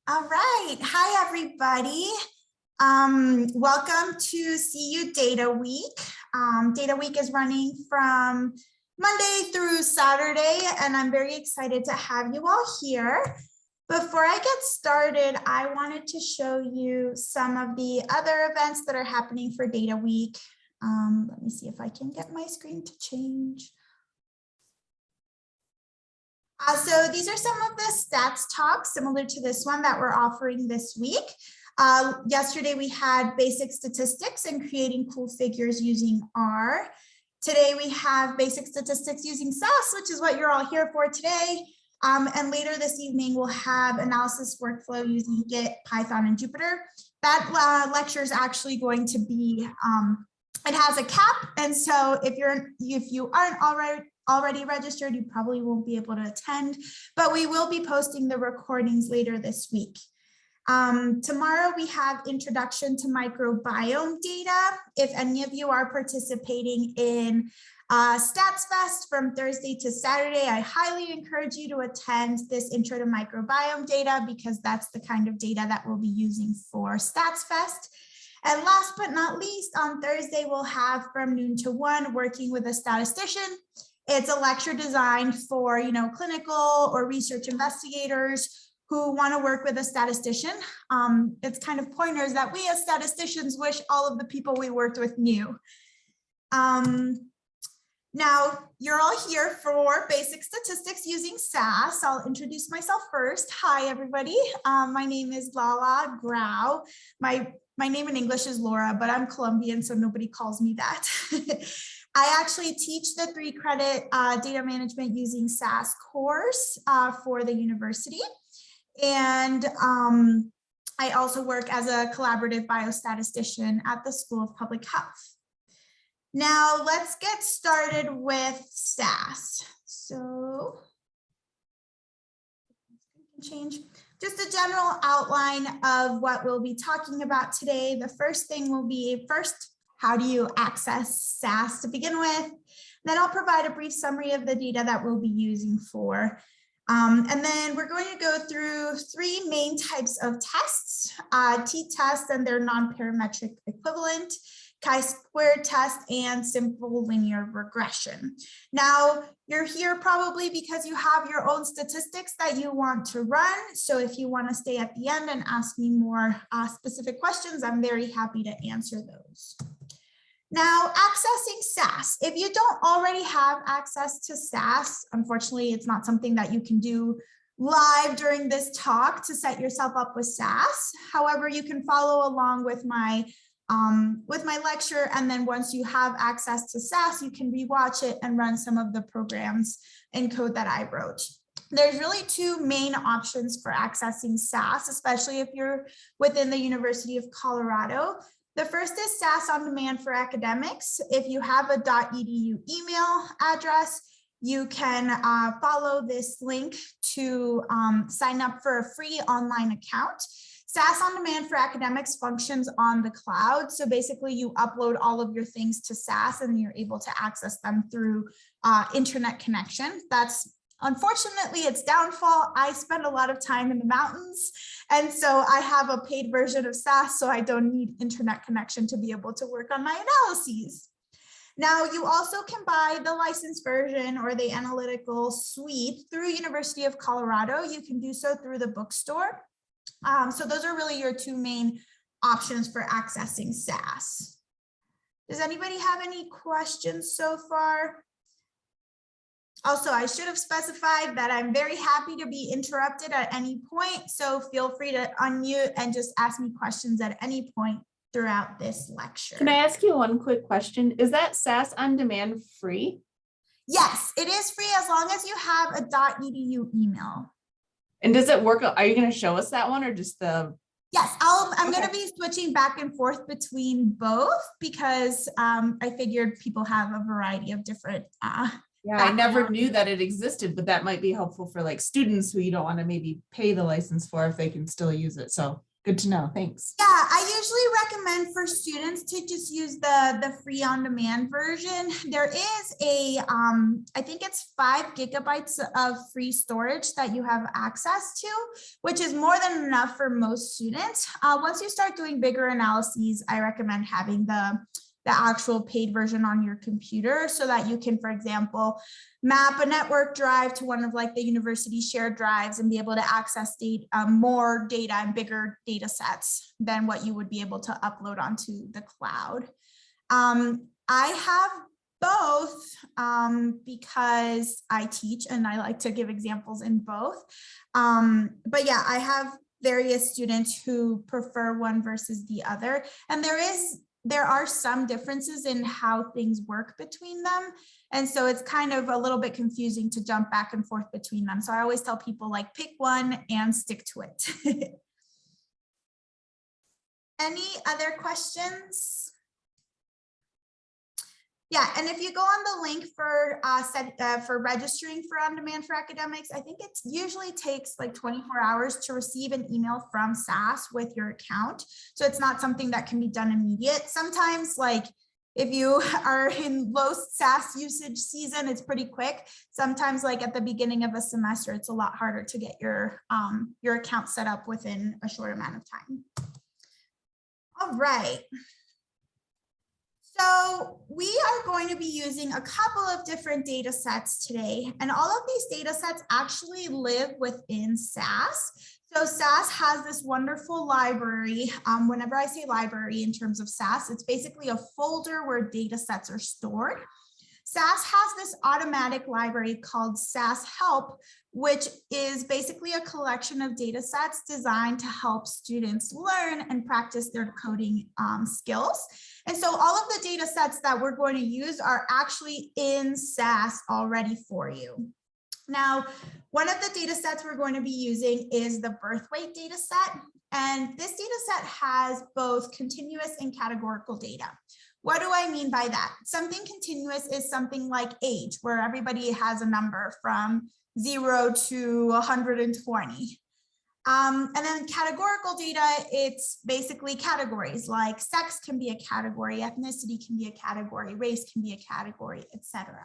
All right. Hi, everybody. Welcome to CU Data Week. Data Week is running from Monday through Saturday, and I'm very excited to have you all here. Before I get started, I wanted to show you some of the other events that are happening for Data Week. Let me see if I can get my screen to change. So these are some of the stats talks similar to this one that we're offering this week. Yesterday we had basic statistics and creating cool figures using R. Today we have basic statistics using SAS, which is what you're all here for today. And later this evening we'll have analysis workflow using Git, Python, and Jupyter. That lecture is actually going to be, it has a cap, and so if you aren't already registered, you probably won't be able to attend, but we will be posting the recordings later this week. Tomorrow we have introduction to microbiome data. If any of you are participating in StatsFest from Thursday to Saturday, I highly encourage you to attend this intro to microbiome data because that's the kind of data that we'll be using for StatsFest. And last but not least, on Thursday, we'll have from noon to 1 working with a statistician. It's a lecture designed for, clinical or research investigators who want to work with a statistician. It's kind of pointers that we as statisticians wish all of the people we worked with knew. Now, you're all here for basic statistics using SAS. I'll introduce myself first. Hi, everybody. My name is Lala Grau. My name in English is Laura, but I'm Colombian, so nobody calls me that. I actually teach the 3-credit data management using SAS course for the university. And I also work as a collaborative biostatistician at the School of Public Health. Now let's get started with SAS. So, change. Just a general outline of what we'll be talking about today. The first thing will be how do you access SAS to begin with? Then I'll provide a brief summary of the data that we'll be using for. And then we're going to go through 3 main types of tests, t-tests and their non-parametric equivalent, chi-square test, and simple linear regression. Now, you're here probably because you have your own statistics that you want to run. So if you want to stay at the end and ask me more specific questions, I'm very happy to answer those. Now, accessing SAS. If you don't already have access to SAS, unfortunately, it's not something that you can do live during this talk to set yourself up with SAS. However, you can follow along with my lecture, and then once you have access to SAS, you can rewatch it and run some of the programs and code that I wrote. There's really 2 main options for accessing SAS, especially if you're within the University of Colorado. The first is SAS on demand for academics. If you have a .edu email address, you can follow this link to sign up for a free online account. SAS on demand for academics functions on the cloud. So basically you upload all of your things to SAS and you're able to access them through internet connection. That's unfortunately its downfall. I spend a lot of time in the mountains, and so I have a paid version of SAS, so I don't need internet connection to be able to work on my analyses. Now, you also can buy the licensed version or the analytical suite through University of Colorado. You can do so through the bookstore. So those are really your 2 main options for accessing SAS. Does anybody have any questions so far? Also, I should have specified that I'm very happy to be interrupted at any point, so feel free to unmute and just ask me questions at any point throughout this lecture. Can I ask you one quick question? Is that SAS on demand free? Yes, it is free as long as you have a .edu email. And does it work? Are you going to show us that one or just the? Yes, I'm going to be switching back and forth between both because I figured people have a variety of different Yeah, I never knew that it existed, but that might be helpful for like students who you don't want to maybe pay the license for if they can still use it. So Good to know. Thanks. Yeah, I usually recommend for students to just use the free on-demand version. There is a, I think it's 5 gigabytes of free storage that you have access to, which is more than enough for most students. Once you start doing bigger analyses, I recommend having the actual paid version on your computer so that you can, for example, map a network drive to one of like the university shared drives and be able to access more data and bigger data sets than what you would be able to upload onto the cloud. I have both because I teach and I like to give examples in both. But yeah, I have various students who prefer one versus the other, and there are some differences in how things work between them. And so it's kind of a little bit confusing to jump back and forth between them. So I always tell people, like, pick one and stick to it. Any other questions? Yeah, and if you go on the link for registering for On Demand for Academics, I think it usually takes like 24 hours to receive an email from SAS with your account. So it's not something that can be done immediate. Sometimes, like if you are in low SAS usage season, it's pretty quick. Sometimes, like at the beginning of a semester, it's a lot harder to get your account set up within a short amount of time. All right. So we are going to be using a couple of different data sets today, and all of these data sets actually live within SAS. So SAS has this wonderful library. Whenever I say library in terms of SAS, it's basically a folder where data sets are stored. SAS has this automatic library called SAS Help, which is basically a collection of data sets designed to help students learn and practice their coding skills. And so all of the data sets that we're going to use are actually in SAS already for you. Now, one of the data sets we're going to be using is the birth weight data set. And this data set has both continuous and categorical data. What do I mean by that? Something continuous is something like age, where everybody has a number from 0 to 120. And then categorical data, it's basically categories, like sex can be a category, ethnicity can be a category, race can be a category, etc.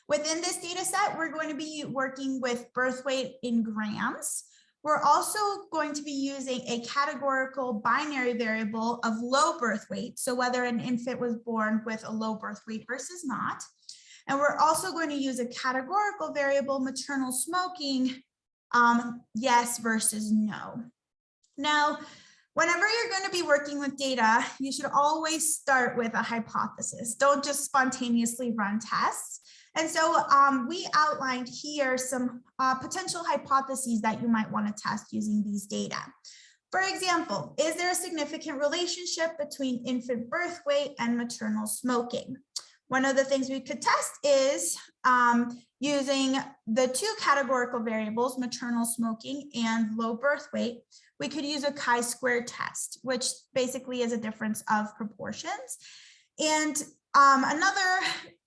Within this data set, we're going to be working with birth weight in grams. We're also going to be using a categorical binary variable of low birth weight, so whether an infant was born with a low birth weight versus not. And we're also going to use a categorical variable, maternal smoking, yes versus no. Now, whenever you're going to be working with data, you should always start with a hypothesis. Don't just spontaneously run tests. And so we outlined here some potential hypotheses that you might want to test using these data. For example, is there a significant relationship between infant birth weight and maternal smoking? One of the things we could test is using the 2 categorical variables, maternal smoking and low birth weight. We could use a chi-square test, which basically is a difference of proportions. And another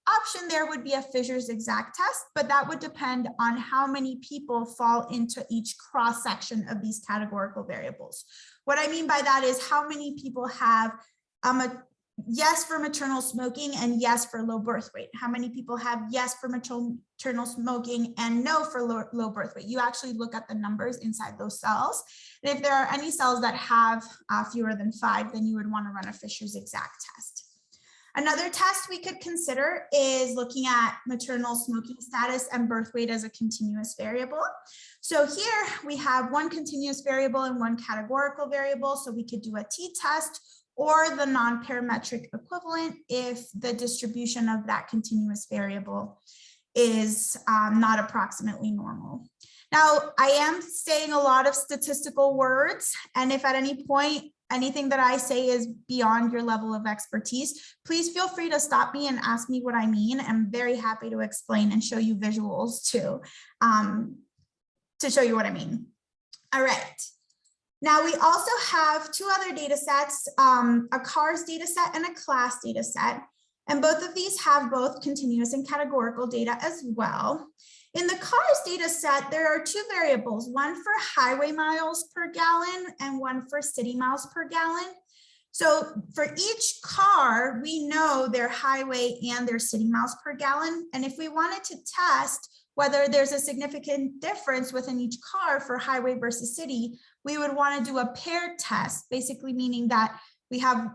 option there would be a Fisher's exact test, but that would depend on how many people fall into each cross section of these categorical variables. What I mean by that is how many people have a yes for maternal smoking and yes for low birth weight. How many people have yes for maternal smoking and no for low birth weight? You actually look at the numbers inside those cells. And if there are any cells that have fewer than 5, then you would want to run a Fisher's exact test. Another test we could consider is looking at maternal smoking status and birth weight as a continuous variable. So here we have one continuous variable and one categorical variable. So we could do a t-test or the non-parametric equivalent if the distribution of that continuous variable is not approximately normal. Now, I am saying a lot of statistical words, and if at any point anything that I say is beyond your level of expertise, please feel free to stop me and ask me what I mean. I'm very happy to explain and show you visuals too, to show you what I mean. All right. Now we also have 2 other data sets, a CARS data set and a class data set. And both of these have both continuous and categorical data as well. In the cars data set, there are two variables, one for highway miles per gallon and one for city miles per gallon. So for each car, we know their highway and their city miles per gallon. And if we wanted to test whether there's a significant difference within each car for highway versus city, we would want to do a paired test, basically meaning that we have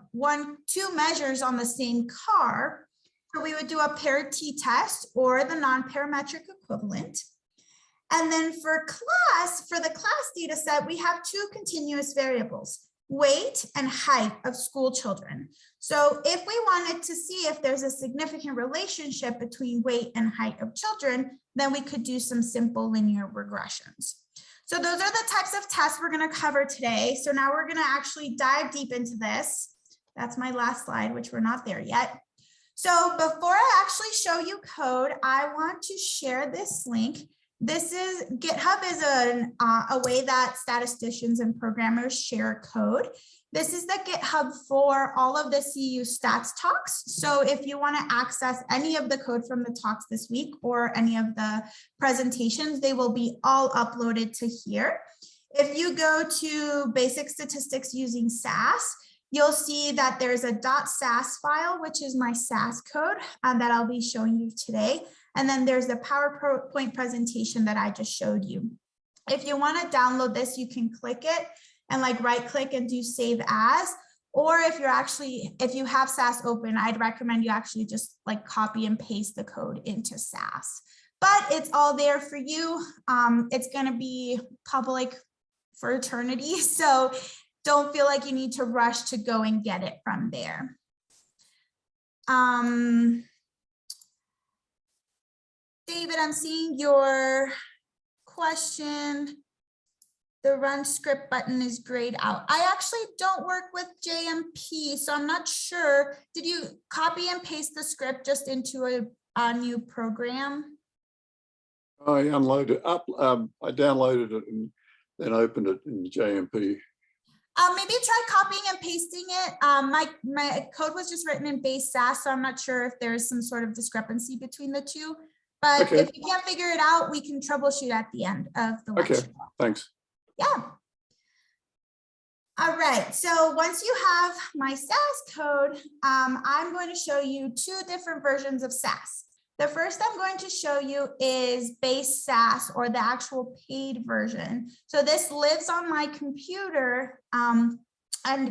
two measures on the same car. So we would do a paired t-test or the non-parametric equivalent. And then for the class data set, we have two continuous variables, weight and height of school children. So if we wanted to see if there's a significant relationship between weight and height of children, then we could do some simple linear regressions. So those are the types of tests we're going to cover today. So now we're going to actually dive deep into this. That's my last slide, which we're not there yet. So before I actually show you code, I want to share this link. GitHub is a way that statisticians and programmers share code. This is the GitHub for all of the CU stats talks. So if you want to access any of the code from the talks this week or any of the presentations, they will be all uploaded to here. If you go to basic statistics using SAS, you'll see that there's a .sas file, which is my SAS code that I'll be showing you today. And then there's the PowerPoint presentation that I just showed you. If you want to download this, you can click it and like right click and do save as, or if you have SAS open, I'd recommend you actually just like copy and paste the code into SAS. But it's all there for you. It's going to be public for eternity. So don't feel like you need to rush to go and get it from there. David, I'm seeing your question. The run script button is grayed out. I actually don't work with JMP, so I'm not sure. Did you copy and paste the script just into a new program? I unloaded up. I downloaded it and then opened it in JMP. Maybe try copying and pasting it. My code was just written in base SAS, so I'm not sure if there's some sort of discrepancy between the two. But okay. If you can't figure it out, we can troubleshoot at the end of the lecture. Okay, thanks. Yeah. All right, so once you have my SAS code, I'm going to show you two different versions of SAS. The first I'm going to show you is base SAS, or the actual paid version. So this lives on my computer and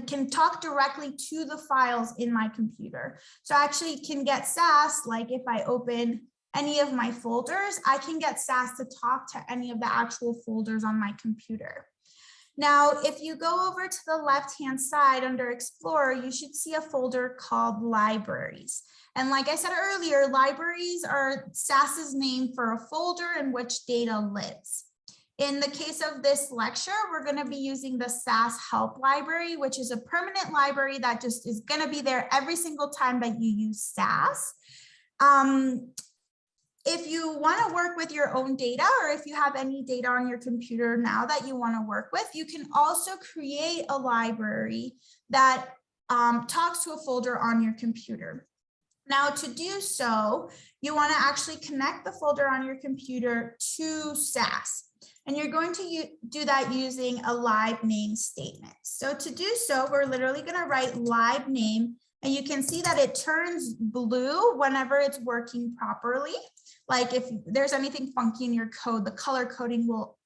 can talk directly to the files in my computer. So I actually can get SAS, like if I open any of my folders, I can get SAS to talk to any of the actual folders on my computer. Now, if you go over to the left-hand side under Explorer, you should see a folder called Libraries. And like I said earlier, libraries are SAS's name for a folder in which data lives. In the case of this lecture, we're going to be using the SAS Help library, which is a permanent library that just is going to be there every single time that you use SAS. If you want to work with your own data, or if you have any data on your computer now that you want to work with, you can also create a library that talks to a folder on your computer. Now, to do so, you want to actually connect the folder on your computer to SAS. And you're going to do that using a live name statement. So to do so, we're literally going to write live name. And you can see that it turns blue whenever it's working properly. Like if there's anything funky in your code, the color coding will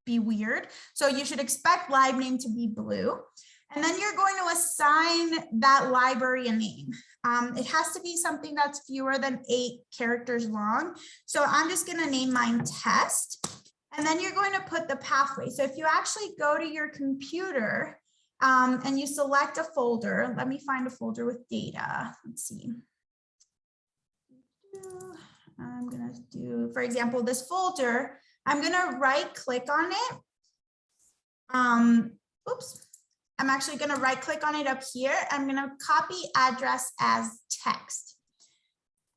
be weird. So you should expect live name to be blue. And then you're going to assign that library a name. It has to be something that's fewer than 8 characters long. So I'm just going to name mine test. And then you're going to put the pathway. So if you actually go to your computer and you select a folder, let me find a folder with data. Let's see. I'm going to do, for example, this folder. I'm going to right click on it. Oops. I'm actually going to right click on it up here. I'm going to copy address as text.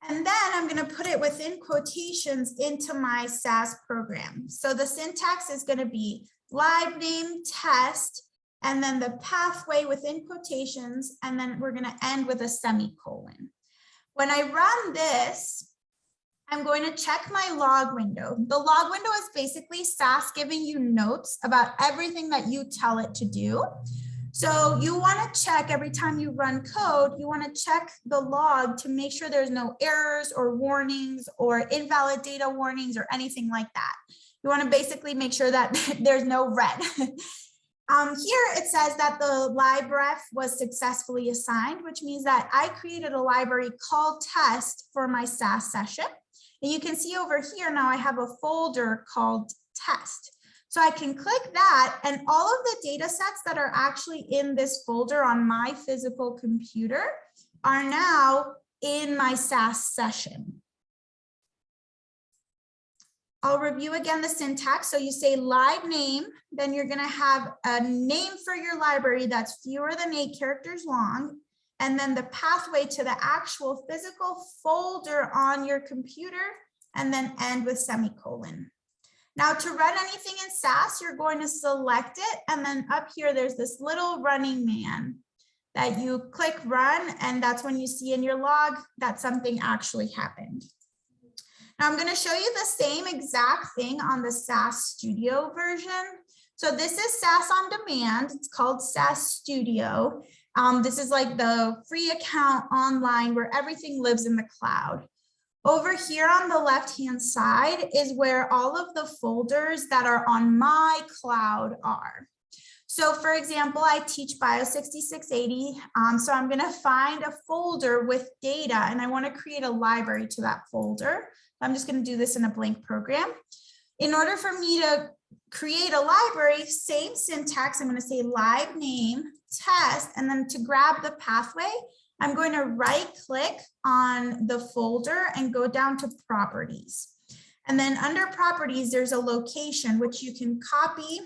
And then I'm going to put it within quotations into my SAS program. So the syntax is going to be live name test, and then the pathway within quotations, and then we're going to end with a semicolon. When I run this, I'm going to check my log window. The log window is basically SAS giving you notes about everything that you tell it to do. So you want to check every time you run code, you want to check the log to make sure there's no errors or warnings or invalid data warnings or anything like that. You want to basically make sure that there's no red. Here it says that the libref was successfully assigned, which means that I created a library called test for my SAS session. And you can see over here now I have a folder called test. So I can click that and all of the data sets that are actually in this folder on my physical computer are now in my SAS session. I'll review again the syntax. So you say live name, then you're going to have a name for your library that's fewer than 8 characters long, and then the pathway to the actual physical folder on your computer, and then end with semicolon. Now to run anything in SAS, you're going to select it, and then up here, there's this little running man that you click run, and that's when you see in your log that something actually happened. Now I'm going to show you the same exact thing on the SAS Studio version. So this is SAS on demand. It's called SAS Studio. This is like the free account online where everything lives in the cloud. Over here on the left-hand side is where all of the folders that are on my cloud are. So for example, I teach Bio 6680. So I'm going to find a folder with data and I want to create a library to that folder. I'm just going to do this in a blank program. In order for me to create a library, same syntax, I'm going to say live name test, and then to grab the pathway, I'm going to right click on the folder and go down to properties. And then under properties, there's a location which you can copy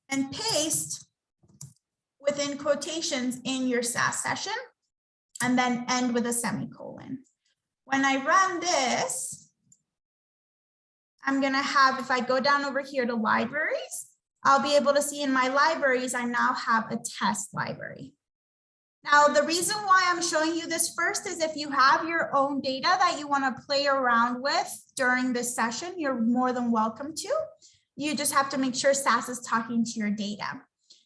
and paste within quotations in your SAS session, and then end with a semicolon. When I run this, I'm going to have, if I go down over here to libraries, I'll be able to see in my libraries, I now have a test library. Now, the reason why I'm showing you this first is if you have your own data that you want to play around with during this session, you're more than welcome to. You just have to make sure SAS is talking to your data.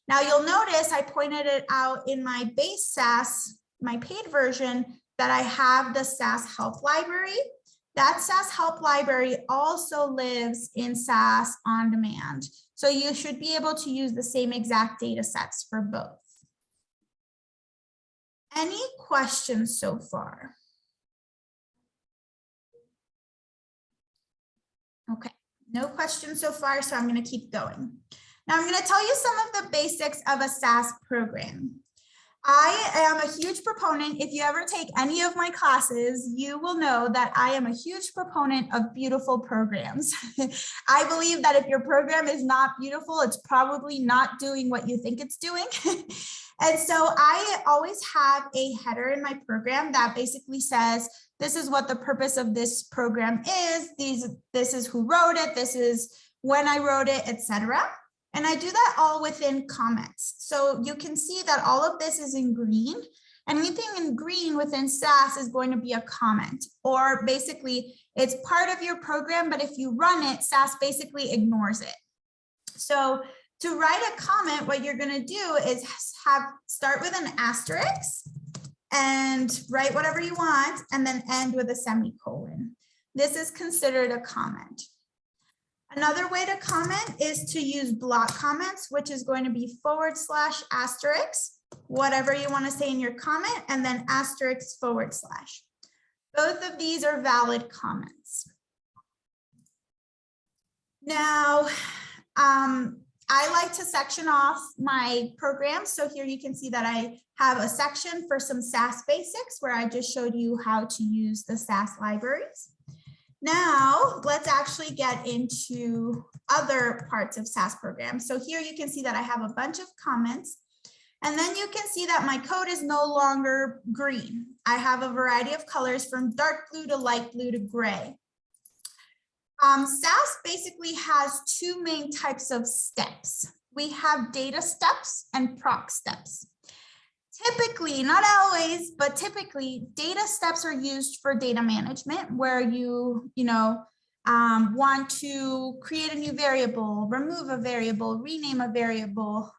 Now, you'll notice I pointed it out in my base SAS, my paid version, that I have the SAS Help library. That SAS Help library also lives in SAS On Demand. So you should be able to use the same exact data sets for both. Any questions so far? Okay, no questions so far, so I'm going to keep going. Now I'm going to tell you some of the basics of a SAS program. I am a huge proponent. If you ever take any of my classes, you will know that I am a huge proponent of beautiful programs. I believe that if your program is not beautiful, it's probably not doing what you think it's doing. And so I always have a header in my program that basically says, this is what the purpose of this program is. This is who wrote it. This is when I wrote it, etc. And I do that all within comments. So you can see that all of this is in green. Anything in green within SAS is going to be a comment, or basically it's part of your program, but if you run it, SAS basically ignores it. So to write a comment, what you're going to do is start with an asterisk and write whatever you want, and then end with a semicolon. This is considered a comment. Another way to comment is to use block comments, which is going to be / asterisk, whatever you want to say in your comment, and then asterisk /. Both of these are valid comments. Now, I like to section off my program. So here you can see that I have a section for some SAS basics where I just showed you how to use the SAS libraries. Now, let's actually get into other parts of SAS programs. So here you can see that I have a bunch of comments, and then you can see that my code is no longer green. I have a variety of colors from dark blue to light blue to gray. SAS basically has two main types of steps. We have data steps and proc steps. Typically, not always, but typically data steps are used for data management where you want to create a new variable, remove a variable, rename a variable,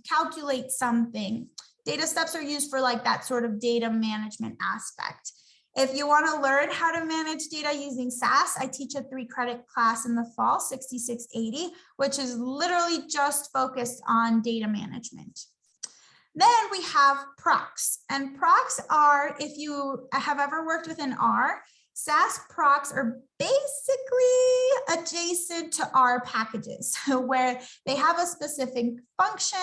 calculate something. Data steps are used for like that sort of data management aspect. If you want to learn how to manage data using SAS, I teach a 3-credit class in the fall, 6680, which is literally just focused on data management. Then we have procs, and procs are, if you have ever worked with an R, SAS procs are basically adjacent to R packages where they have a specific function,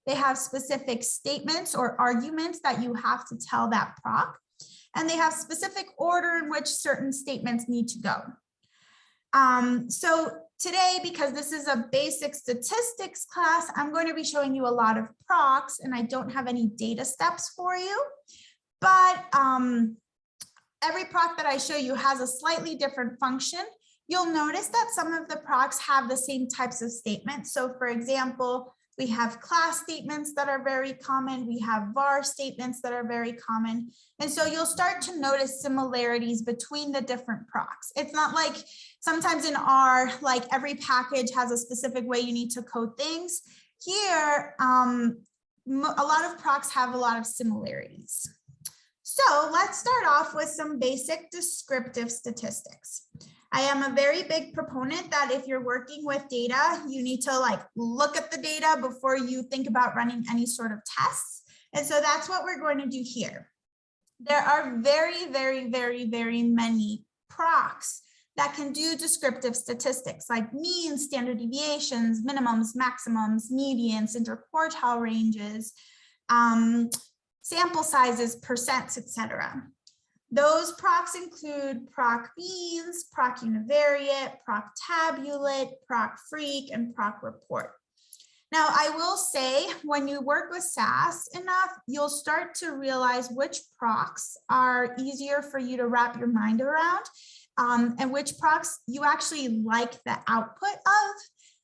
they have specific statements or arguments that you have to tell that proc, and they have specific order in which certain statements need to go. So today, because this is a basic statistics class, I'm going to be showing you a lot of procs and I don't have any data steps for you, but every proc that I show you has a slightly different function. You'll notice that some of the procs have the same types of statements. So for example, we have class statements that are very common. We have var statements that are very common. And so you'll start to notice similarities between the different procs. It's not like sometimes in R, like every package has a specific way you need to code things. Here, a lot of procs have a lot of similarities. So let's start off with some basic descriptive statistics. I am a very big proponent that if you're working with data, you need to like look at the data before you think about running any sort of tests. And so that's what we're going to do here. There are very, very, very, very many procs that can do descriptive statistics like means, standard deviations, minimums, maximums, medians, interquartile ranges, sample sizes, percents, etc. Those procs include proc means, proc univariate, proc tabulate, proc freak, and proc report. Now, I will say when you work with SAS enough, you'll start to realize which procs are easier for you to wrap your mind around and which procs you actually like the output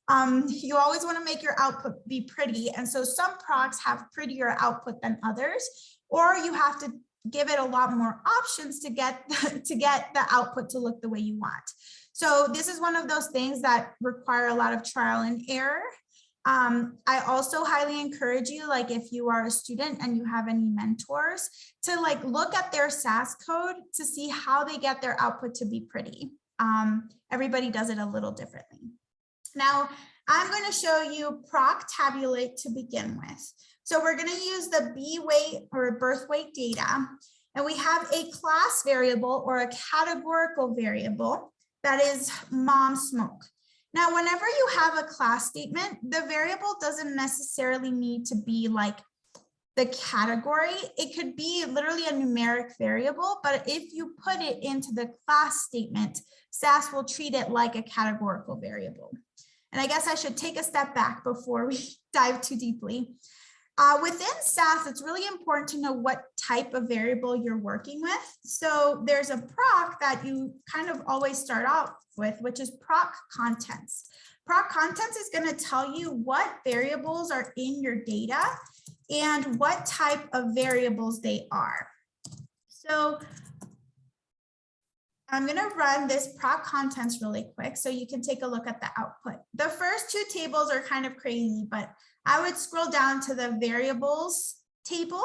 of. You always want to make your output be pretty. And so some procs have prettier output than others, or you have to give it a lot more options to get the output to look the way you want. So this is one of those things that require a lot of trial and error. I also highly encourage you, like if you are a student and you have any mentors, to like look at their SAS code to see how they get their output to be pretty. Everybody does it a little differently. Now, I'm going to show you proc tabulate to begin with. So we're going to use the B weight or birth weight data, and we have a class variable or a categorical variable that is mom smoke. Now, whenever you have a class statement, the variable doesn't necessarily need to be like the category. It could be literally a numeric variable, but if you put it into the class statement, SAS will treat it like a categorical variable. And I guess I should take a step back before we dive too deeply. Within SAS, it's really important to know what type of variable you're working with. So there's a proc that you kind of always start off with, which is proc contents. Proc contents is going to tell you what variables are in your data and what type of variables they are. So I'm going to run this proc contents really quick so you can take a look at the output. The first two tables are kind of crazy, but I would scroll down to the variables table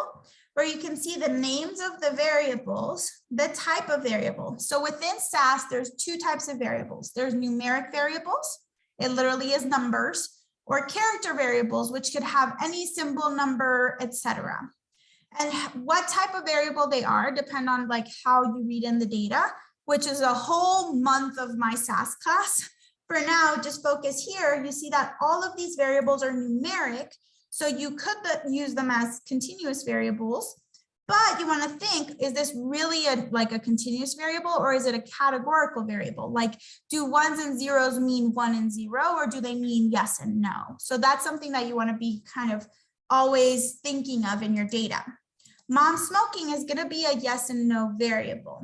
where you can see the names of the variables, the type of variable. So within SAS, there's two types of variables. There's numeric variables. It literally is numbers, or character variables, which could have any symbol, number, etc. And what type of variable they are depend on like how you read in the data, which is a whole month of my SAS class. For now, just focus here. You see that all of these variables are numeric, so you could use them as continuous variables, but you want to think, is this really like a continuous variable, or is it a categorical variable? Like, do ones and zeros mean 1 and 0, or do they mean yes and no? So that's something that you want to be kind of always thinking of in your data. Mom smoking is going to be a yes and no variable.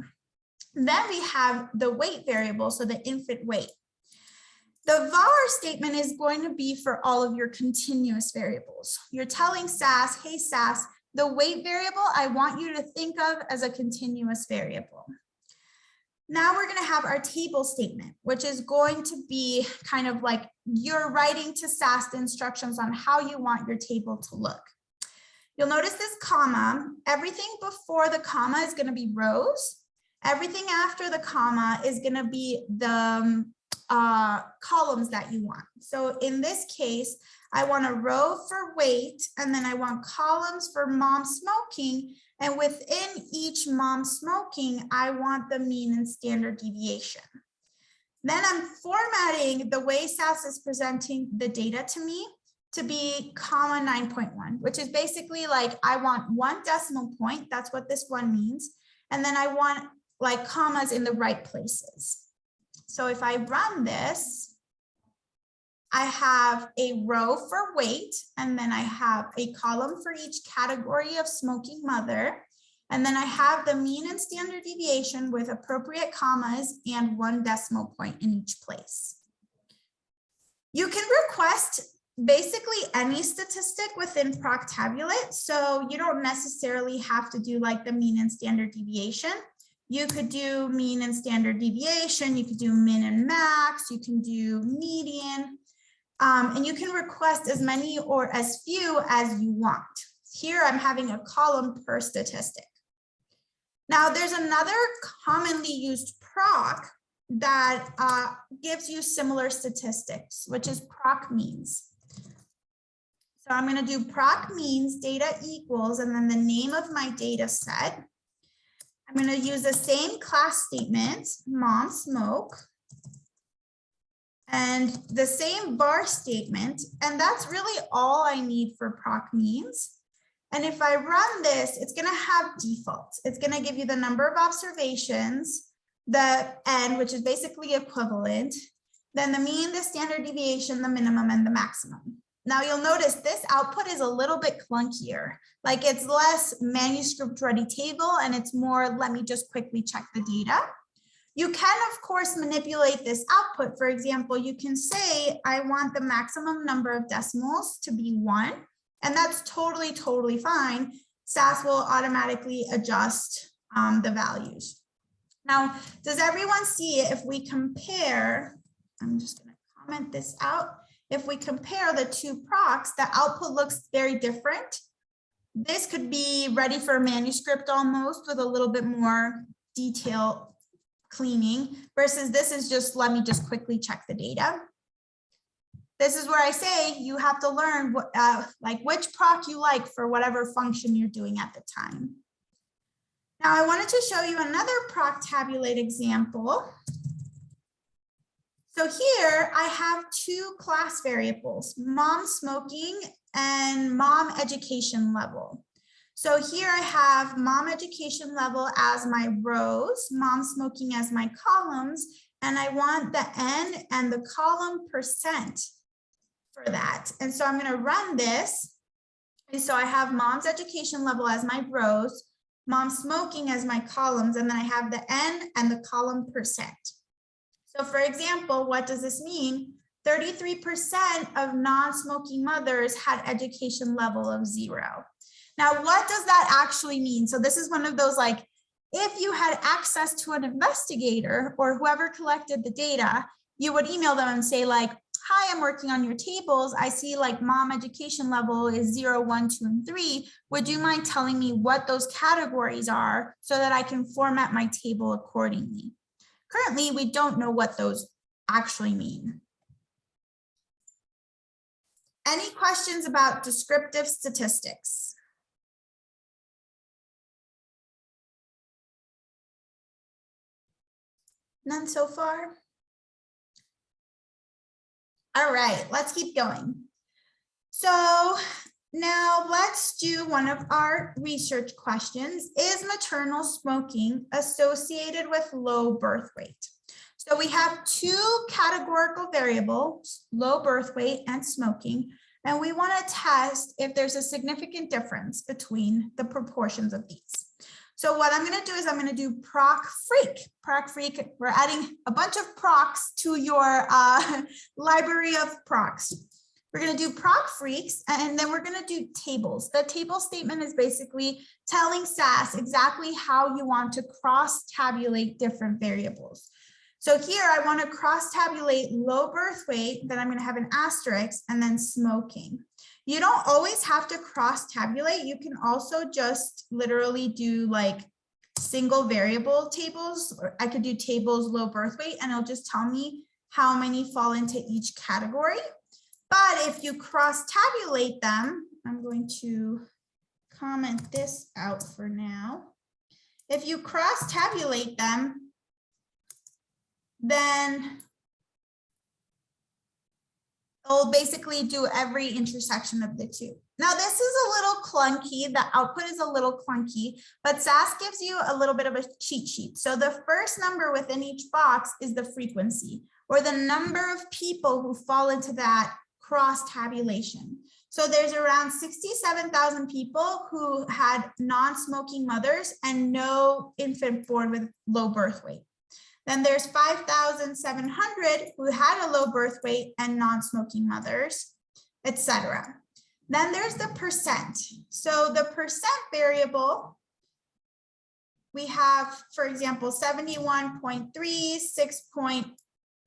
Then we have the weight variable, so the infant weight. The var statement is going to be for all of your continuous variables. You're telling SAS, hey SAS, the weight variable, I want you to think of as a continuous variable. Now we're going to have our table statement, which is going to be kind of like you're writing to SAS the instructions on how you want your table to look. You'll notice this comma. Everything before the comma is going to be rows. Everything after the comma is going to be the columns that you want. So in this case, I want a row for weight, and then I want columns for mom smoking. And within each mom smoking, I want the mean and standard deviation. Then I'm formatting the way SAS is presenting the data to me to be comma 9.1, which is basically like I want 1 decimal point. That's what this one means. And then I want like commas in the right places. So if I run this, I have a row for weight, and then I have a column for each category of smoking mother. And then I have the mean and standard deviation with appropriate commas and 1 decimal point in each place. You can request basically any statistic within proc tabulate. So you don't necessarily have to do like the mean and standard deviation. You could do mean and standard deviation. You could do min and max. You can do median. And you can request as many or as few as you want. Here I'm having a column per statistic. Now there's another commonly used proc that gives you similar statistics, which is proc means. So I'm going to do proc means data equals and then the name of my data set. I'm going to use the same class statement, mom smoke, and the same bar statement, and that's really all I need for proc means. And if I run this, it's going to have defaults. It's going to give you the number of observations, the n, which is basically equivalent, then the mean, the standard deviation, the minimum, and the maximum. Now you'll notice this output is a little bit clunkier. Like it's less manuscript ready table and it's more, let me just quickly check the data. You can, of course, manipulate this output. For example, you can say, I want the maximum number of decimals to be 1, and that's totally fine. SAS will automatically adjust the values. Now, does everyone see it? If we compare, I'm just going to comment this out. If we compare the 2 procs, the output looks very different. This could be ready for a manuscript almost with a little bit more detail cleaning versus this is just, let me just quickly check the data. This is where I say you have to learn what, like which proc you like for whatever function you're doing at the time. Now I wanted to show you another proc tabulate example. So here I have 2 class variables, mom smoking and mom education level. So here I have mom education level as my rows, mom smoking as my columns, and I want the n and the column percent for that. And so I'm going to run this. And so I have mom's education level as my rows, mom smoking as my columns, and then I have the n and the column percent. So for example, what does this mean? 33% of non-smoking mothers had education level of 0. Now, what does that actually mean? So this is one of those like, if you had access to an investigator or whoever collected the data, you would email them and say like, hi, I'm working on your tables. I see like mom education level is 0, 1, 2, and 3. Would you mind telling me what those categories are so that I can format my table accordingly? Currently, we don't know what those actually mean. Any questions about descriptive statistics? None so far? All right, let's keep going. So now let's do one of our research questions. Is maternal smoking associated with low birth weight? So we have 2 categorical variables, low birth weight and smoking, and we want to test if there's a significant difference between the proportions of these. So what I'm going to do is I'm going to do proc freak. Proc freak, we're adding a bunch of procs to your library of procs. We're going to do proc freaks, and then we're going to do tables. The table statement is basically telling SAS exactly how you want to cross-tabulate different variables. So here I want to cross-tabulate low birth weight, then I'm going to have an asterisk, and then smoking. You don't always have to cross-tabulate. You can also just literally do like single variable tables, or I could do tables low birth weight, and it'll just tell me how many fall into each category. But if you cross-tabulate them, I'm going to comment this out for now. If you cross-tabulate them, then it'll basically do every intersection of the two. Now, this is a little clunky. The output is a little clunky, but SAS gives you a little bit of a cheat sheet. So the first number within each box is the frequency, or the number of people who fall into that cross-tabulation. So there's around 67,000 people who had non-smoking mothers and no infant born with low birth weight. Then there's 5,700 who had a low birth weight and non-smoking mothers, etc. Then there's the percent. So the percent variable, we have, for example, 71.3, 6.09,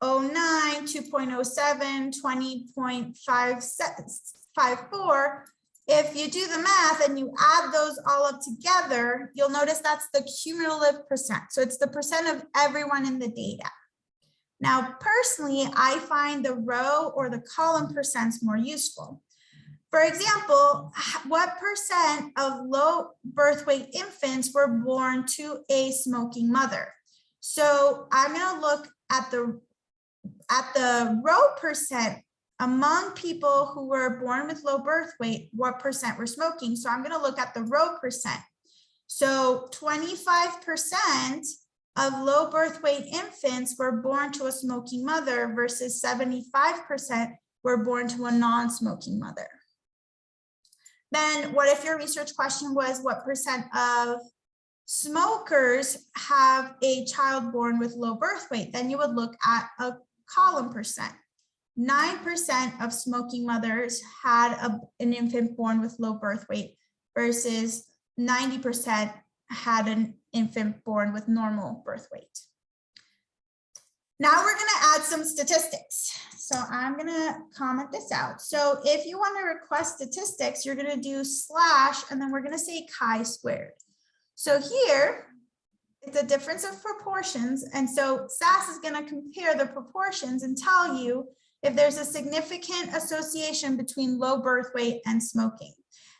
2.07, 20.54. If you do the math and you add those all up together, you'll notice that's the cumulative percent. So it's the percent of everyone in the data. Now, personally, I find the row or the column percents more useful. For example, what percent of low birth weight infants were born to a smoking mother? So I'm going to look at the row percent among people who were born with low birth weight, what percent were smoking? So I'm going to look at the row percent. So 25% of low birth weight infants were born to a smoking mother versus 75% were born to a non-smoking mother. Then what if your research question was what percent of smokers have a child born with low birth weight? Then you would look at a column percent. 9% of smoking mothers had an infant born with low birth weight versus 90% had an infant born with normal birth weight. Now we're going to add some statistics. So I'm going to comment this out. So if you want to request statistics, you're going to do / and then we're going to say chi-squared. So here, it's a difference of proportions. And so SAS is going to compare the proportions and tell you if there's a significant association between low birth weight and smoking.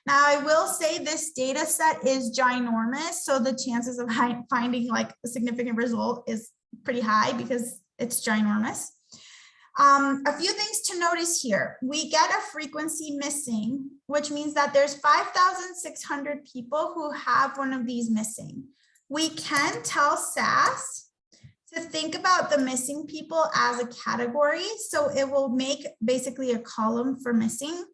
Now, I will say this data set is ginormous, so the chances of finding like a significant result is pretty high because it's ginormous. A few things to notice here. We get a frequency missing, which means that there's 5,600 people who have one of these missing. We can tell SAS to think about the missing people as a category. So it will make basically a column for missing,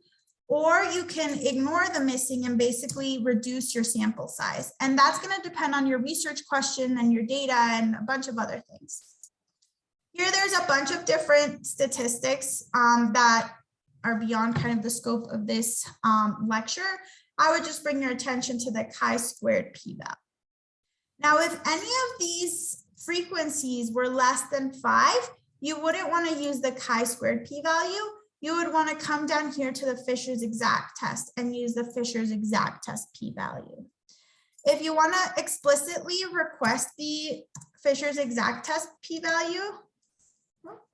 or you can ignore the missing and basically reduce your sample size. And that's going to depend on your research question and your data and a bunch of other things. Here, there's a bunch of different statistics that are beyond kind of the scope of this lecture. I would just bring your attention to the chi-squared p-value. Now, if any of these frequencies were less than 5, you wouldn't want to use the chi-squared p-value. You would want to come down here to the Fisher's exact test and use the Fisher's exact test p-value. If you want to explicitly request the Fisher's exact test p-value,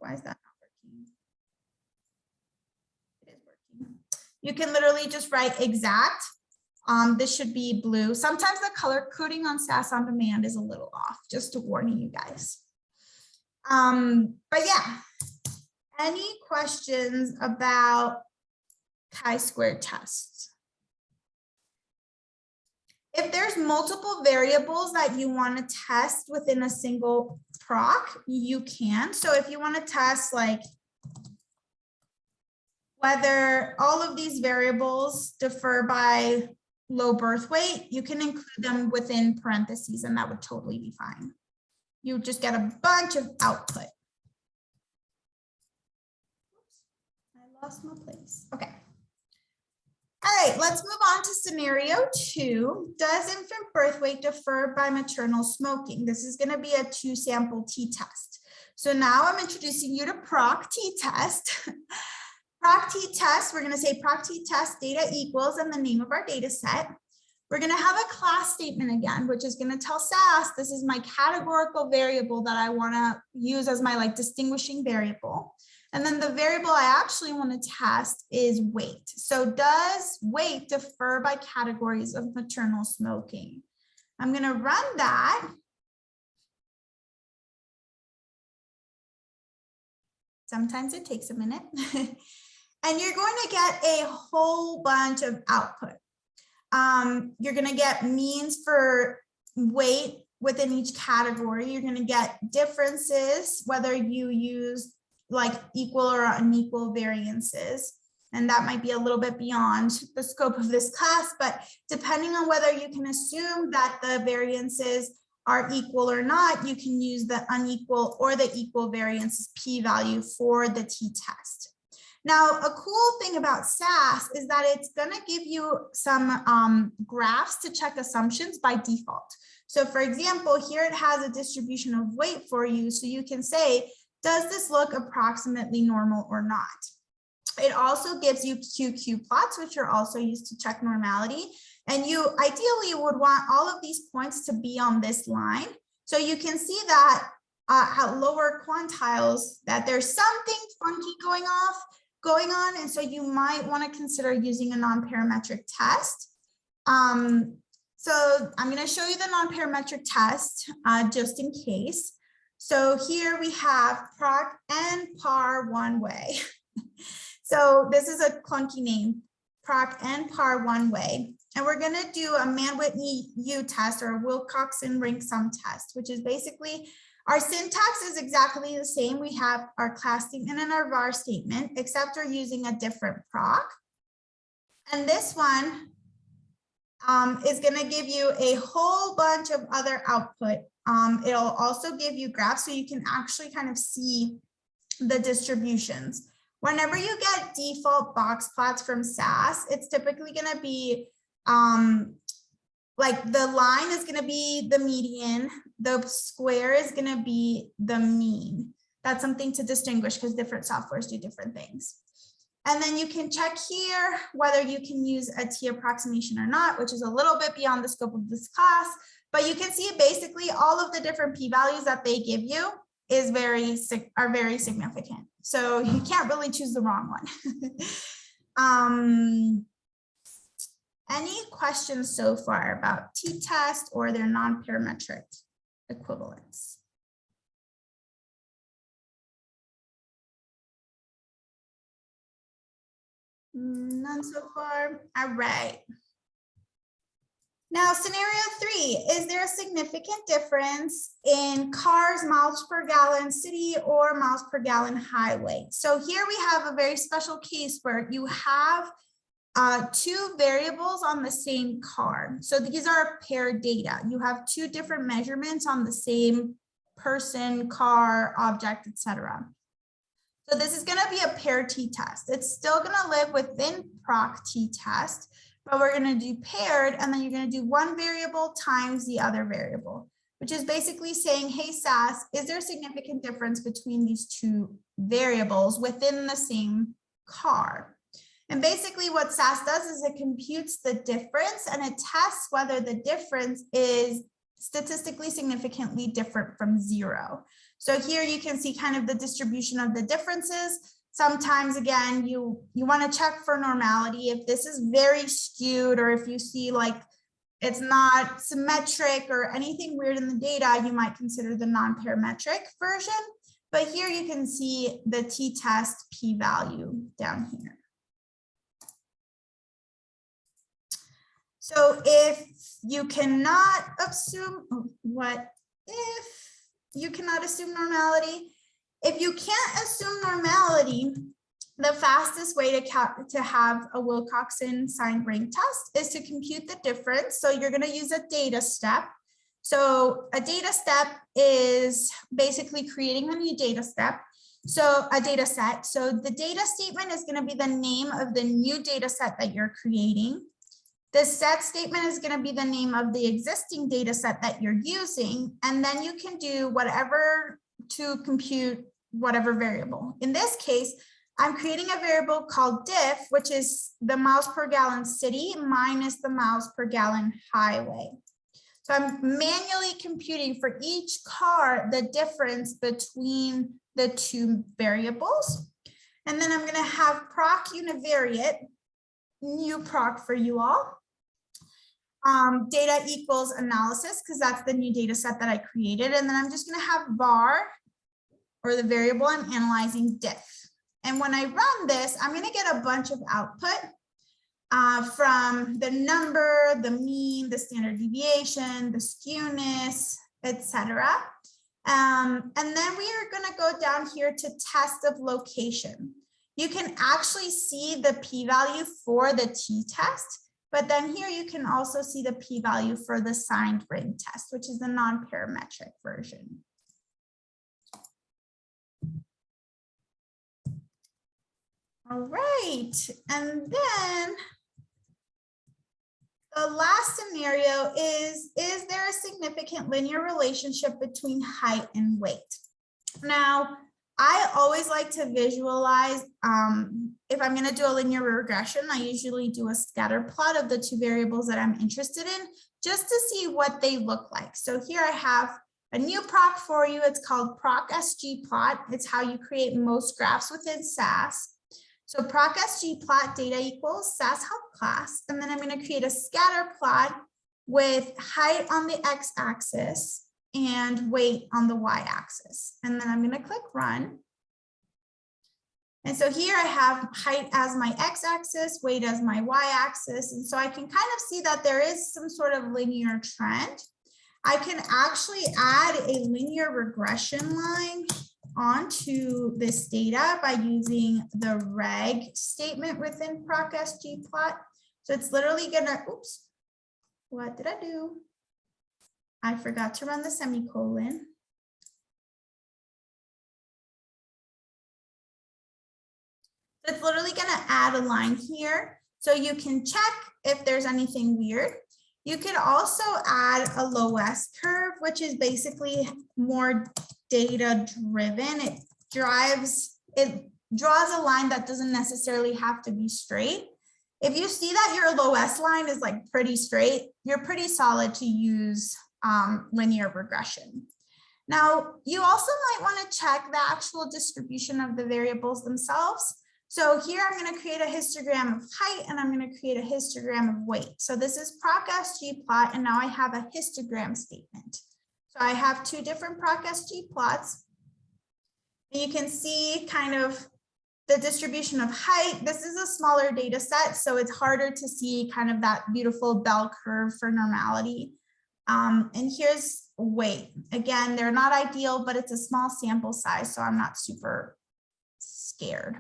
why is that not working? It is working. You can literally just write exact. This should be blue. Sometimes the color coding on SAS On Demand is a little off, just to warn you guys. But yeah, any questions about chi-squared tests? If there's multiple variables that you want to test within a single proc, you can. So if you want to test like whether all of these variables differ by low birth weight, you can include them within parentheses and that would totally be fine. You just get a bunch of output. I lost my place. Okay. All right, let's move on to scenario 2. Does infant birth weight differ by maternal smoking? This is going to be a 2-sample t-test. So now I'm introducing you to proc t-test. Proc t-test, we're going to say proc t-test data equals and the name of our data set. We're going to have a class statement again, which is going to tell SAS this is my categorical variable that I want to use as my distinguishing variable. And then the variable I actually want to test is weight. So does weight differ by categories of maternal smoking? I'm going to run that. Sometimes it takes a minute. And you're going to get a whole bunch of output. You're going to get means for weight within each category. You're going to get differences, whether you use equal or unequal variances. And that might be a little bit beyond the scope of this class, but depending on whether you can assume that the variances are equal or not, you can use the unequal or the equal variances p-value for the t-test. Now, a cool thing about SAS is that it's going to give you some graphs to check assumptions by default. So for example, here it has a distribution of weight for you. So you can say, does this look approximately normal or not? It also gives you QQ plots, which are also used to check normality. And you ideally would want all of these points to be on this line. So you can see that at lower quantiles that there's something funky going on. And so you might want to consider using a non-parametric test. So I'm going to show you the non-parametric test just in case. So here we have proc and par one way. So this is a clunky name, proc and par one way. And we're going to do a Mann-Whitney U test or a Wilcoxon ring sum test, which is basically our syntax is exactly the same. We have our class statement and our var statement, except we're using a different proc. And this one is going to give you a whole bunch of other output. It'll also give you graphs so you can actually kind of see the distributions. Whenever you get default box plots from SAS, it's typically going to be the line is going to be the median, the square is going to be the mean. That's something to distinguish because different softwares do different things. And then you can check here whether you can use a t approximation or not, which is a little bit beyond the scope of this class. But you can see basically all of the different p-values that they give you are very significant. So you can't really choose the wrong one. Any questions so far about t-test or their non-parametric equivalents? None so far. All right. Now, scenario 3, is there a significant difference in cars, miles per gallon city or miles per gallon highway? So here we have a very special case where you have 2 variables on the same car. So these are paired data. You have 2 different measurements on the same person, car, object, etc. So this is going to be a paired t-test. It's still going to live within proc t-test, but we're going to do paired, and then you're going to do one variable times the other variable, which is basically saying, hey, SAS, is there a significant difference between these 2 variables within the same car? And basically what SAS does is it computes the difference and it tests whether the difference is statistically significantly different from 0. So here you can see kind of the distribution of the differences. Sometimes, again, you want to check for normality. If this is very skewed or if you see it's not symmetric or anything weird in the data, you might consider the non-parametric version. But here you can see the t-test p-value down here. So if you cannot assume, normality? If you can't assume normality, the fastest way to have a Wilcoxon signed ring test is to compute the difference. So you're going to use a data step. So a data step is basically creating a new data step. So a data set. So the data statement is going to be the name of the new data set that you're creating. The set statement is going to be the name of the existing data set that you're using. And then you can do whatever to compute whatever variable. In this case, I'm creating a variable called diff, which is the miles per gallon city minus the miles per gallon highway. So I'm manually computing for each car the difference between the two variables. And then I'm going to have proc univariate, new proc for you all. Data equals analysis, because that's the new data set that I created. And then I'm just going to have var, or the variable I'm analyzing, diff. And when I run this, I'm going to get a bunch of output from the number, the mean, the standard deviation, the skewness, etc. And then we are going to go down here to test of location. You can actually see the p-value for the t-test, but then here you can also see the p-value for the signed ring test, which is the non-parametric version. All right, and then the last scenario is there a significant linear relationship between height and weight? Now, I always like to visualize, if I'm going to do a linear regression, I usually do a scatter plot of the two variables that I'm interested in, just to see what they look like. So here I have a new proc for you. It's called proc SG-plot. It's how you create most graphs within SAS. So proc SG-plot data equals SAS Help class. And then I'm going to create a scatter plot with height on the x-axis and weight on the y-axis. And then I'm going to click run. And so here I have height as my x-axis, weight as my y-axis. And so I can kind of see that there is some sort of linear trend. I can actually add a linear regression line onto this data by using the reg statement within proc SG-plot. So it's literally gonna, oops, what did I do? I forgot to run the semicolon. So it's literally gonna add a line here. So you can check if there's anything weird. You could also add a low S curve, which is basically more data driven. It draws a line that doesn't necessarily have to be straight. If you see that your low S line is like pretty straight, you're pretty solid to use linear regression. Now, you also might want to check the actual distribution of the variables themselves. So here I'm going to create a histogram of height and I'm going to create a histogram of weight. So this is proc SG-plot, and now I have a histogram statement. So I have two different proc SG-plots. And you can see kind of the distribution of height. This is a smaller data set, so it's harder to see kind of that beautiful bell curve for normality. And here's weight. Again, they're not ideal, but it's a small sample size, so I'm not super scared.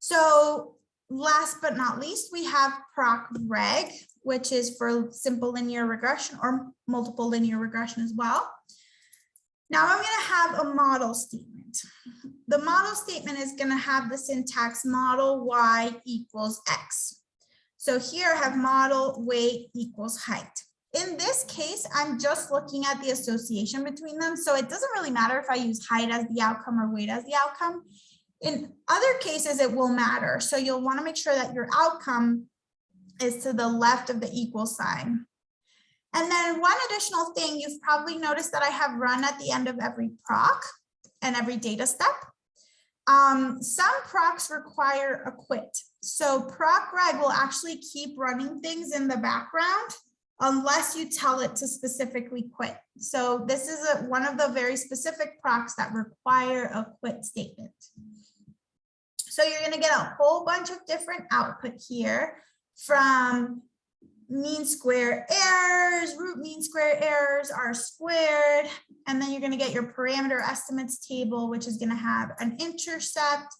So last but not least, we have proc reg, which is for simple linear regression or multiple linear regression as well. Now I'm going to have a model statement. The model statement is going to have the syntax model y equals x. So here I have model weight equals height. In this case, I'm just looking at the association between them. So it doesn't really matter if I use height as the outcome or weight as the outcome. In other cases, it will matter. So you'll want to make sure that your outcome is to the left of the equal sign. And then one additional thing, you've probably noticed that I have run at the end of every proc and every data step. Some procs require a quit. So proc reg will actually keep running things in the background unless you tell it to specifically quit. So this is one of the very specific procs that require a quit statement. So you're going to get a whole bunch of different output here from mean square errors, root mean square errors, R squared, and then you're going to get your parameter estimates table, which is going to have an intercept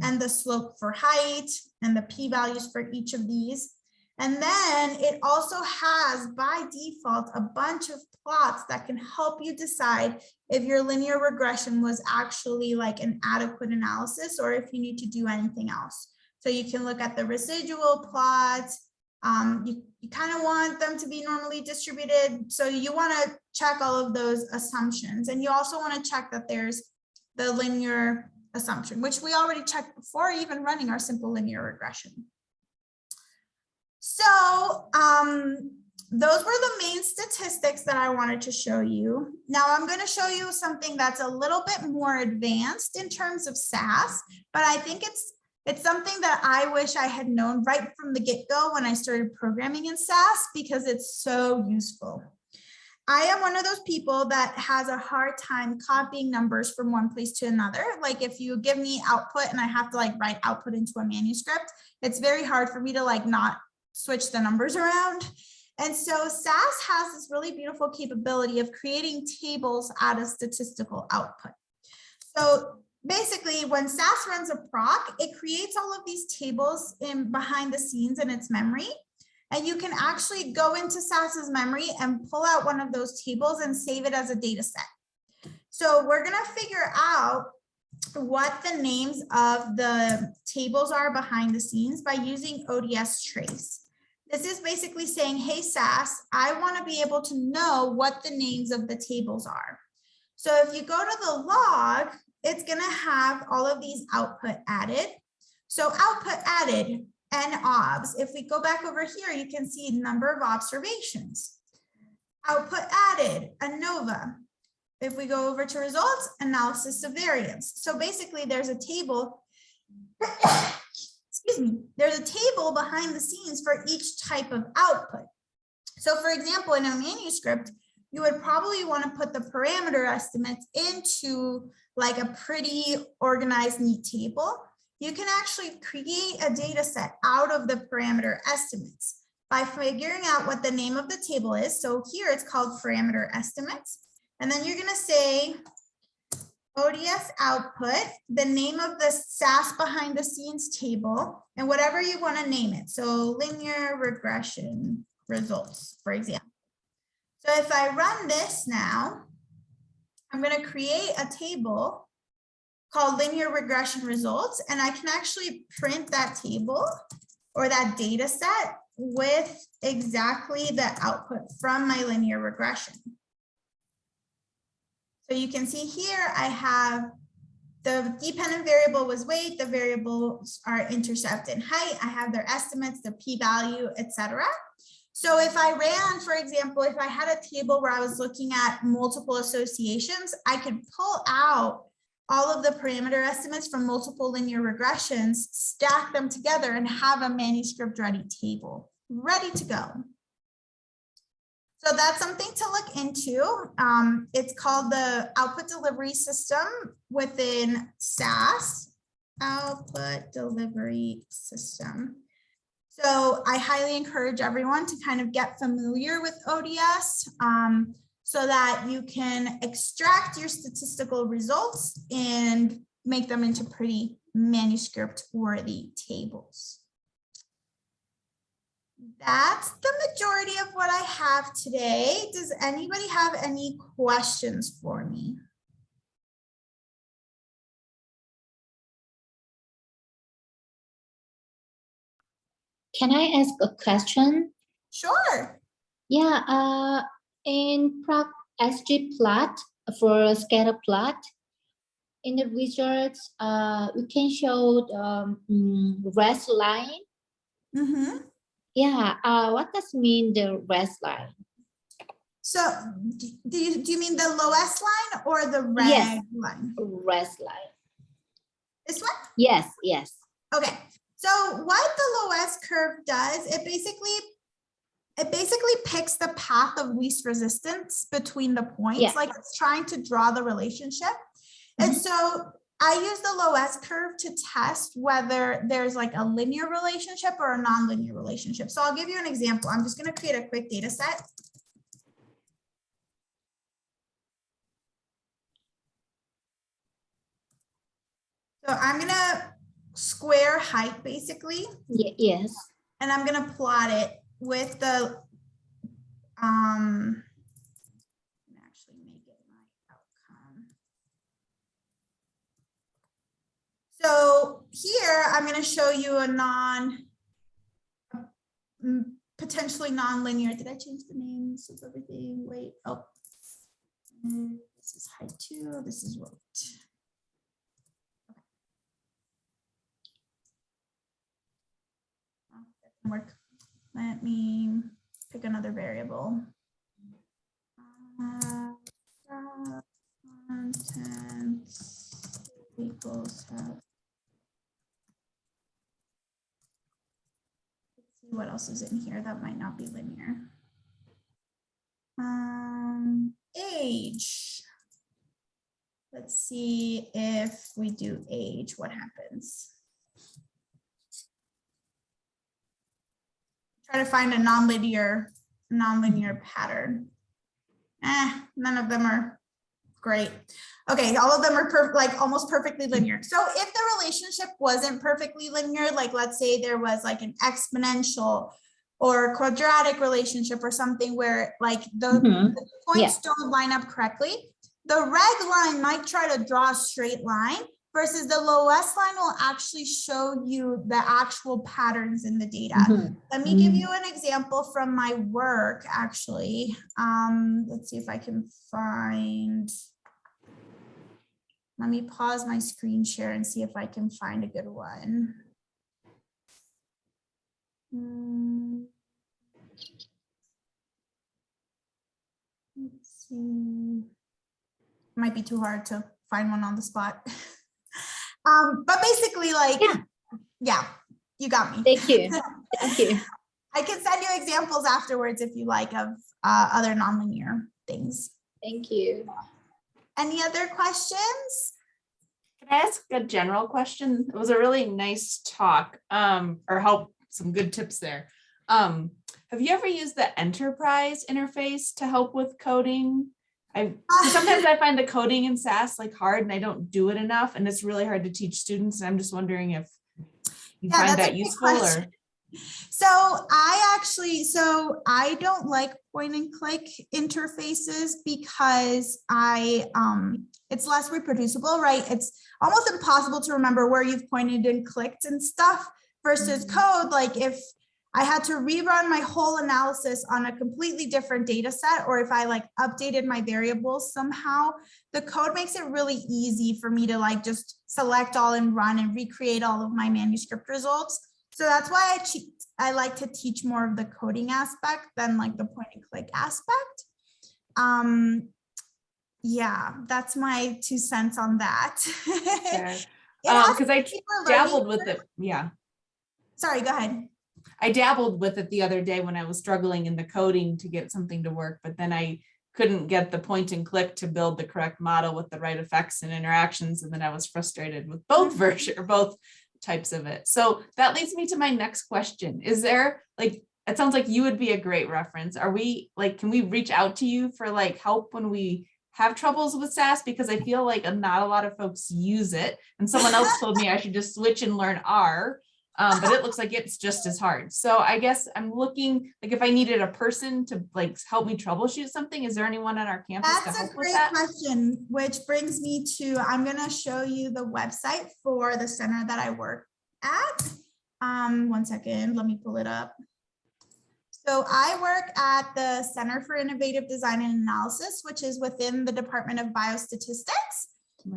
and the slope for height and the p-values for each of these. And then it also has by default a bunch of plots that can help you decide if your linear regression was actually like an adequate analysis or if you need to do anything else. So you can look at the residual plots. You kind of want them to be normally distributed. So you want to check all of those assumptions. And you also want to check that there's the linear assumption, which we already checked before even running our simple linear regression. So those were the main statistics that I wanted to show you. Now I'm going to show you something that's a little bit more advanced in terms of SAS, but I think it's something that I wish I had known right from the get-go when I started programming in SAS because it's so useful. I am one of those people that has a hard time copying numbers from one place to another. Like if you give me output and I have to like write output into a manuscript, it's very hard for me to like not switch the numbers around. And so SAS has this really beautiful capability of creating tables out of statistical output. So basically when SAS runs a proc, it creates all of these tables in behind the scenes in its memory. And you can actually go into SAS's memory and pull out one of those tables and save it as a data set. So we're going to figure out what the names of the tables are behind the scenes by using ODS trace. This is basically saying, hey, SAS, I want to be able to know what the names of the tables are. So if you go to the log, it's going to have all of these output added. So output added and obs. If we go back over here, you can see number of observations. Output added, ANOVA. If we go over to results, analysis of variance. So basically there's a table, excuse me, there's a table behind the scenes for each type of output. So for example, in a manuscript, you would probably want to put the parameter estimates into like a pretty organized, neat table. You can actually create a data set out of the parameter estimates by figuring out what the name of the table is. So here it's called parameter estimates. And then you're going to say ODS output, the name of the SAS behind the scenes table, and whatever you want to name it. So linear regression results, for example. So if I run this now, I'm going to create a table called linear regression results, and I can actually print that table or that data set with exactly the output from my linear regression. So you can see here, I have the dependent variable was weight, the variables are intercept and height, I have their estimates, the p-value, etc. So if I ran, for example, if I had a table where I was looking at multiple associations, I could pull out all of the parameter estimates from multiple linear regressions, stack them together and have a manuscript ready table ready to go. So that's something to look into. It's called the output delivery system within SAS, output delivery system. So I highly encourage everyone to kind of get familiar with ODS so that you can extract your statistical results and make them into pretty manuscript worthy tables. That's the majority of what I have today. Does anybody have any questions for me? Can I ask a question? Sure. Yeah, in proc SG for scatter plot, in the results, we can show the red line. Mm-hmm. Yeah, what does mean the red line? So do you mean the lowest line or the red Yes, line? red line. This one? Yes, yes. Okay. So what the lowest curve does, it basically picks the path of least resistance between the points, Yeah. like it's trying to draw the relationship. Mm-hmm. And so I use the low S curve to test whether there's like a linear relationship or a nonlinear relationship. So I'll give you an example. I'm just going to create a quick data set. So I'm going to square height basically. Yes. and I'm going to plot it with the, actually make it my outcome. So here I'm going to show you a potentially non-linear. Did I change the names of everything? Wait, oh, this is height 2, this is root. Oh, that didn't work. Let me pick another variable. Content equals help. Let's see what else is in here that might not be linear. Age. Let's see if we do age, what happens. Try to find a nonlinear pattern. None of them are great. Okay, all of them are like almost perfectly linear. So if the relationship wasn't perfectly linear, like let's say there was like an exponential or quadratic relationship or something where like the points don't line up correctly, the reg line might try to draw a straight line versus the lowest line will actually show you the actual patterns in the data. Let me give you an example from my work, actually. Let's see if I can find, let me pause my screen share and see if I can find a good one. Let's see. Might be too hard to find one on the spot. But basically, like, yeah, you got me. Thank you. Thank you. I can send you examples afterwards if you like of other nonlinear things. Thank you. Any other questions? Can I ask a general question? It was a really nice talk, or help some good tips there. Have you ever used the enterprise interface to help with coding? Sometimes I find the coding in SAS like hard and I don't do it enough, and it's really hard to teach students. And I'm just wondering if you find that useful or. So I don't like point and click interfaces because it's less reproducible, right? It's almost impossible to remember where you've pointed and clicked and stuff versus code. Like if I had to rerun my whole analysis on a completely different data set, or if I like updated my variables somehow, the code makes it really easy for me to like just select all and run and recreate all of my manuscript results. So that's why I like to teach more of the coding aspect than like the point and click aspect. Yeah, that's my 2 cents on that. Because I dabbled with it. Yeah. Sorry, go ahead. I dabbled with it the other day when I was struggling in the coding to get something to work, but then I couldn't get the point and click to build the correct model with the right effects and interactions. And then I was frustrated with both versions or both types of it. So that leads me to my next question. Is there like, it sounds like you would be a great reference. Are we like, can we reach out to you for like help when we have troubles with SAS? Because I feel like not a lot of folks use it. And someone else told me I should just switch and learn R. But it looks like it's just as hard. So I guess I'm looking, like if I needed a person to like help me troubleshoot something, is there anyone on our campus to help with that? That's a great question, which brings me to, I'm gonna show you the website for the center that I work at. 1 second, let me pull it up. So I work at the Center for Innovative Design and Analysis, which is within the Department of Biostatistics.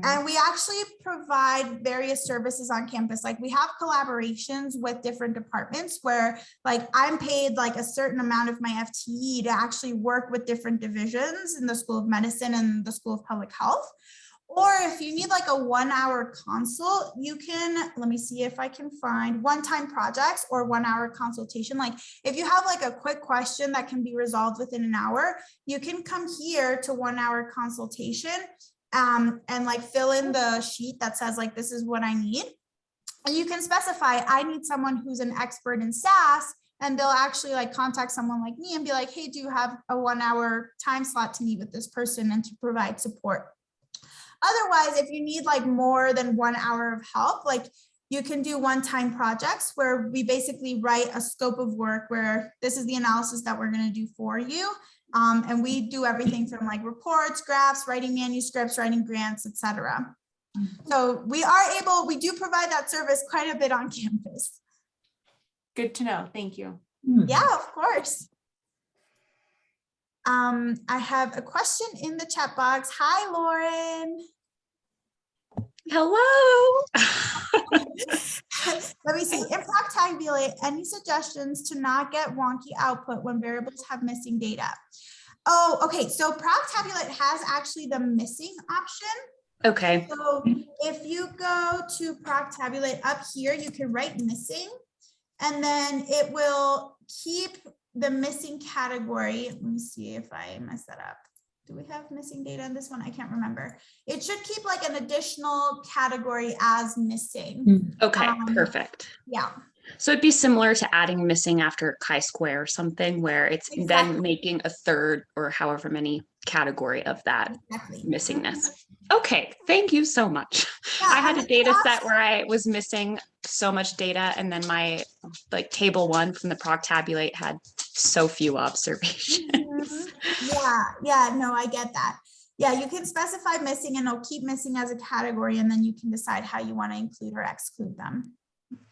And we actually provide various services on campus. Like we have collaborations with different departments where like I'm paid like a certain amount of my FTE to actually work with different divisions in the School of Medicine and the School of Public Health. Or if you need like a 1-hour consult, you can, let me see if I can find one-time projects or 1-hour consultation. Like if you have like a quick question that can be resolved within an hour, you can come here to 1-hour consultation and like fill in the sheet that says like, this is what I need. And you can specify, I need someone who's an expert in SAS, and they'll actually like contact someone like me and be like, hey, do you have a 1-hour time slot to meet with this person and to provide support? Otherwise, if you need like more than 1 hour of help, like you can do one-time projects where we basically write a scope of work where this is the analysis that we're going to do for you. And we do everything from like reports, graphs, writing manuscripts, writing grants, etc. So we do provide that service quite a bit on campus. Good to know. Thank you. Yeah, of course. I have a question in the chat box. Hi, Lauren. Hello. Let me see. In Proctabulate, any suggestions to not get wonky output when variables have missing data? Oh, okay. So Proctabulate has actually the missing option. Okay. So if you go to Proctabulate up here, you can write missing, and then it will keep the missing category. Let me see if I mess that up. Do we have missing data in this one? I can't remember. It should keep like an additional category as missing. Okay, perfect. Yeah. So it'd be similar to adding missing after chi-square or something where it's then making a third or however many category of that missingness. Okay, thank you so much. Yeah, I had a data set where I was missing so much data, and then my like table 1 from the Proctabulate had so few observations. Yeah, no, I get that. Yeah, you can specify missing and it'll keep missing as a category, and then you can decide how you want to include or exclude them.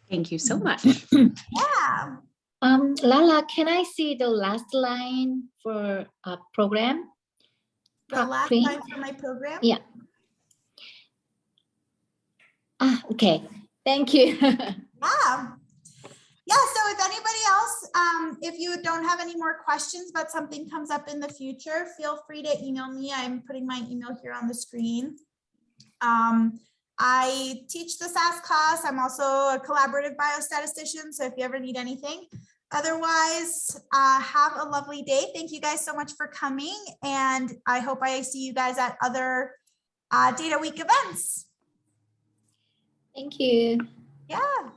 Thank you so much. Yeah. Lala, can I see the last line for a program? The last line for my program? Yeah. Okay. Thank you. Yeah, so if anybody else, if you don't have any more questions, but something comes up in the future, feel free to email me. I'm putting my email here on the screen. I teach the SAS class. I'm also a collaborative biostatistician, so if you ever need anything. Otherwise, have a lovely day. Thank you guys so much for coming, and I hope I see you guys at other Data Week events. Thank you. Yeah.